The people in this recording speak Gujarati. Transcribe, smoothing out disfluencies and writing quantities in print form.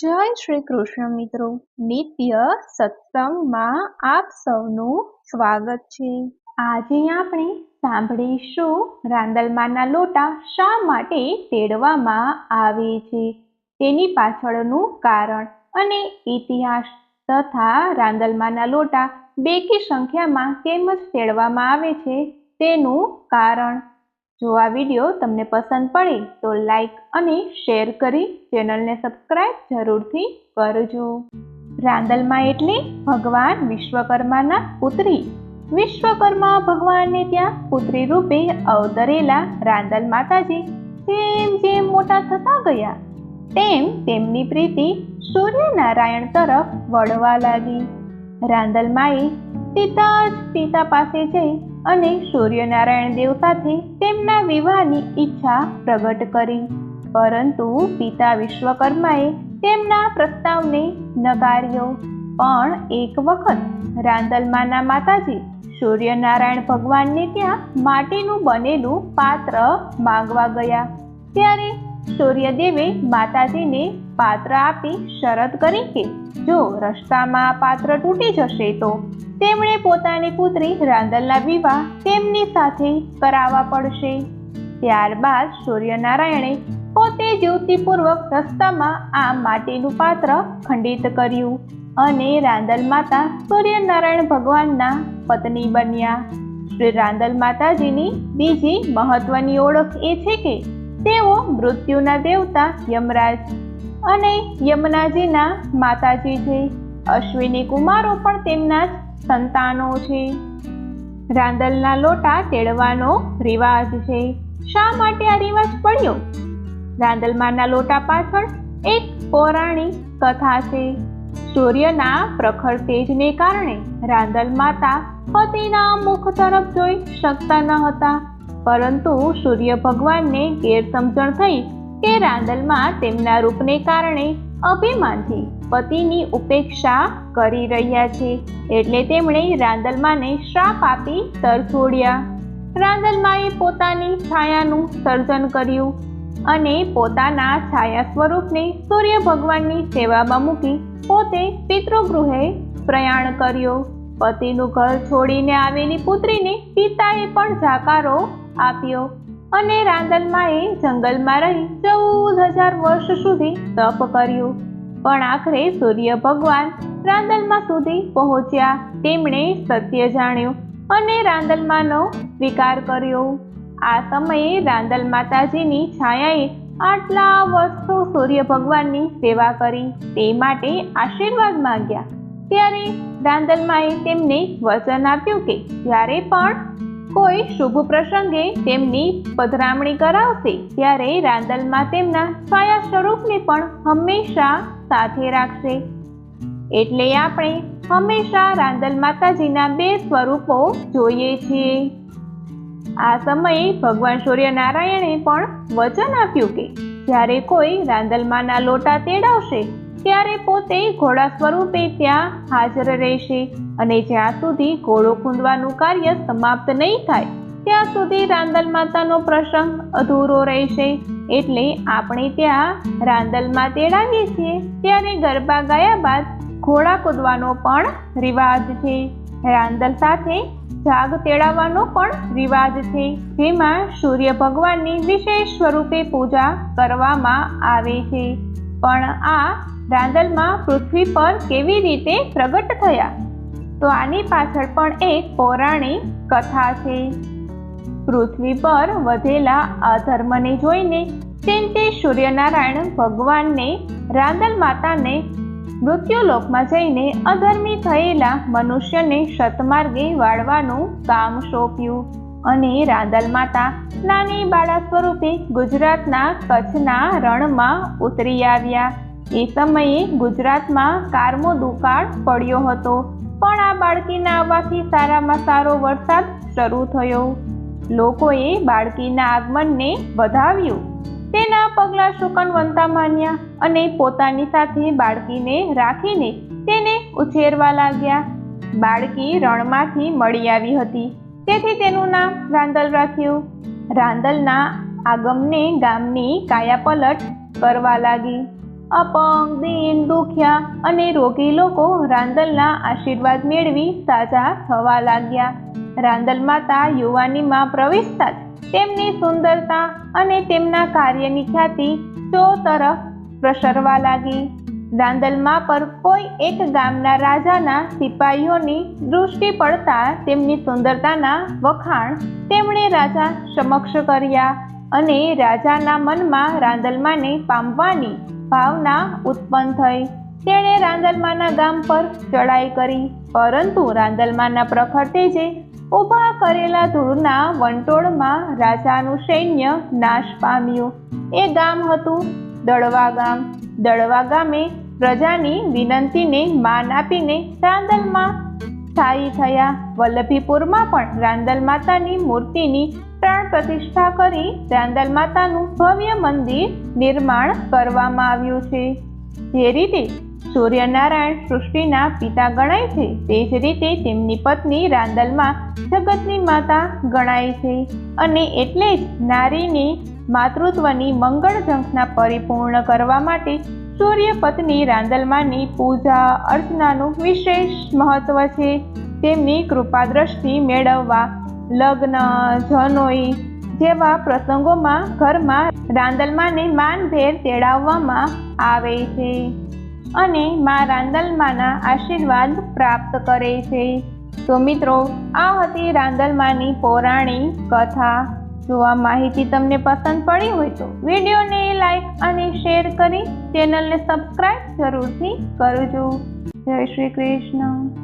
જય શ્રી કૃષ્ણ મિત્રો, નિત્ય સત્સંગમાં આપ સૌનું સ્વાગત છે। આજે આપણે સાંભળીશું રાંદલમાના લોટા શા માટે તેડવામાં આવે છે તેની પાછળનું કારણ અને ઇતિહાસ તથા રાંદલમાના લોટા બેકી સંખ્યામાં કેમ જ તેડવામાં આવે છે તેનું કારણ। જો આ વિડીયો તમને પસંદ પડે તો લાઈક અને શેર કરી ચેનલને સબસ્ક્રાઈબ જરૂરથી કરજો। રાંદલમા એટલે ભગવાન વિશ્વકર્માના પુત્રી। વિશ્વકર્મા ભગવાનને ત્યાં પુત્રી રૂપે અવતરેલા રાંદલ માતાજી જેમ જેમ મોટા થતા ગયા તેમ તેમની પ્રીતિ સૂર્યનારાયણ તરફ વળવા લાગી। રાંદલમાએ સીધા જ પિતા પાસે જઈ અને સૂર્યનારાયણ દેવ સાથે તેમના વિવાહની ઈચ્છા પ્રગટ કરી, પરંતુ પિતા વિશ્વકર્માએ તેમના પ્રસ્તાવને નકાર્યો। પણ એક વખત રાંદલમાના માતાજી સૂર્યનારાયણ ભગવાનને ત્યાં માટીનું બનેલું પાત્ર માંગવા ગયા, ત્યારે સૂર્યદેવે માતાજીને પાત્ર આપી શરત કરી કે જો રસ્તામાં પાત્ર તૂટી જશે તો તેમણે પોતાની પુત્રી રાંદલના વિવાહ તેમની સાથે કરાવવા પડશે। ત્યારબાદ સૂર્યનારાયણે પોતે યુક્તિપૂર્વક રસ્તામાં આ માટીનું પાત્ર ખંડિત કર્યું અને રાંદલ માતા સૂર્યનારાયણ ભગવાનના પત્ની બન્યા। શ્રી રાંદલ માતાજીની બીજી મહત્વની ઓળખ એ છે કે તેઓ મૃત્યુના દેવતા યમરાજ અને યમુનાજીના માતાજી છે। અશ્વિની કુમારો પણ તેમના જ સંતાનો છે। રાંદલના લોટા તેડવાનો રિવાજ છે। શા માટે આ રિવાજ પડ્યો? રાંદલમાના લોટા પાછળ એક પૌરાણિક કથા છે। સૂર્યના પ્રખર તેજને કારણે રાંદલ માતા પતિના મુખ તરફ જોઈ શકતા ન હતા, પરંતુ સૂર્ય ભગવાનને ગેરસમજણ થઈ કે રાંદલમાં તેમના રૂપને કારણે અભિમાનથી પતિની ઉપેક્ષા કરી રહ્યા છે, એટલે તેમણે રાંદલમાને શ્રાપ આપી તર છોડ્યા। રાંદલમાએ પોતાની છાયાનું સર્જન કર્યું અને પોતાના છાયા સ્વરૂપને સૂર્ય ભગવાનની સેવામાં મૂકી પોતે પિતૃગૃહે પ્રયાણ કર્યો। પતિનું ઘર છોડીને આવેલી પુત્રીને પિતાએ પણ જાકારો આપ્યો અને રાંદલમાએ જંગલમાં રહી 14,000 વર્ષ સુધી તપ કર્યું, પણ આખરે સૂર્ય ભગવાન રાંદલમા સુધી પહોંચ્યા। તેમણે સત્ય જાણ્યું અને રાંદલમાનો સ્વીકાર કર્યો। આ સમયે રાંદલ માતાજીની છાયાએ આટલા વર્ષો સૂર્ય ભગવાનની સેવા કરી તે માટે આશીર્વાદ માંગ્યા, ત્યારે રાંદલમાએ તેમને વચન આપ્યું કે જ્યારે પણ કોઈ શુભ પ્રસંગે તેમની પધરામણી કરાવશે ત્યારે રાંદલમાં તેમના છાયા સ્વરૂપને પણ હંમેશા સાથે રાખશે। એટલે આપણે હંમેશા રાંદલ માતાજીના બે સ્વરૂપો જોઈએ છીએ। આ સમયે ભગવાન સૂર્યનારાયણે પણ વચન આપ્યું કે જ્યારે કોઈ રાંદલમાના લોટા તેડાવશે ત્યારે પોતે ઘોડા સ્વરૂપે ત્યાં હાજર રહેશે અને જ્યાં સુધી ઘોડો ખૂંદવાનું કાર્ય સમાપ્ત નહીં થાય ત્યાં સુધી રાંદલ માતાનો પ્રસંગ અધૂરો રહેશે। એટલે આપણે ત્યાં રાંદલમાં તેડાવીએ છીએ ત્યારે ગરબા ગાયા બાદ ઘોડા કૂદવાનો પણ રિવાજ છે। રાંદલ સાથે જાગ તેડાવવાનો પણ રિવાજ છે, જેમાં સૂર્ય ભગવાનની વિશેષ સ્વરૂપે પૂજા કરવામાં આવે છે। પણ આ રાંદલમાં પૃથ્વી પર કેવી રીતે પ્રગટ થયા? તો આની પાછળ પણ એક પૌરાણિક કથા છે। પૃથ્વી પર વધેલા અધર્મને જોઈને ચિંતિત સૂર્યનારાયણ ભગવાનને રાંદલ માતાને મૃત્યુલોકમાં જઈને અધર્મી થયેલા મનુષ્યને સતમાર્ગે વાળવાનું કામ સોંપ્યું અને રાંદલ માતા નાની બાળા સ્વરૂપે ગુજરાતના કચ્છના રણમાં ઉતરી આવ્યા। એ સમયે ગુજરાતમાં કારમો દુકાળ પડ્યો હતો, પણ આ બાળકીના આવવાથી સારામાં સારો વરસાદ શરૂ થયો। લોકોએ બાળકીના આગમનને વધાવ્યું, તેના પગલાં શુકનવંતા માન્યા અને પોતાની સાથે બાળકીને રાખીને તેને ઉછેરવા લાગ્યા। બાળકી રણમાંથી મળી આવી હતી, તેથી તેનું નામ રાંદલ રાખ્યું। રાંદલના આગમને ગામની કાયાપલટ કરવા લાગી। અપંગ, દીન, દુખ્યા અને રોગી લોકો રાંદલના આશીર્વાદ મેળવી સાજા થવા લાગ્યા. રાંદલ માતા યુવાનીમાં પ્રવેશતા જ તેમની સુંદરતા અને તેમના કાર્યની ખ્યાતિ ચોતરફ પ્રસરવા લાગી. રાંદલમા પર કોઈ એક ગામના રાજાના સિપાહીઓની દૃષ્ટિ પડતા તેમની સુંદરતાના વખાણ તેમણે રાજા સમક્ષ કર્યા અને રાજાના મનમાં રાંદલમાને પામવાની ભાવના ઉત્પન્ન થઈ. તેણે રાંદલમાના ગામ પર ચડાઈ કરી, પરંતુ રાંદલમાના પ્રખર તેજે ઊભા કરેલા ધૂળના વંટોળમાં રાજાનું સૈન્ય નાશ પામ્યું. એ ગામ હતું દળવા ગામ. દળવા ગામે પ્રજાની વિનંતીને માન આપીને રાંદલમા સ્થાયી થયા. વલ્લભીપુરમાં પણ રાંદલ માતાની મૂર્તિની પ્રાણ પ્રતિષ્ઠા કરી રાંદલ માતાનું ભવ્ય મંદિર નિર્માણ કરવામાં આવ્યું છે. જે રીતે સૂર્યનારાયણ સૃષ્ટિના પિતા ગણાય છે, તે જ રીતે તેમની પત્ની રાંદલમાં જગતની માતા ગણાય છે અને એટલે જ નારીની માતૃત્વની મંગળ ઝંખના પરિપૂર્ણ કરવા માટે સૂર્ય પત્ની રાંદલમાની પૂજા અર્ચનાનું વિશેષ મહત્વ છે. તેમની કૃપા દ્રષ્ટિ મેળવવા લગ્ન, જનોઈ જેવા પ્રસંગોમાં ઘરમાં રાંદલમાને માનભેર તેડાવવામાં આવે છે અને મા રાંદલમાના આશીર્વાદ પ્રાપ્ત કરે છે. તો મિત્રો, આ હતી રાંદલમાની પૌરાણિક કથા. જો આ માહિતી તમને પસંદ પડી હોય તો વિડીયોને લાઈક અને શેર કરી ચેનલને સબસ્ક્રાઈબ જરૂરથી કરજો. જય શ્રી કૃષ્ણ.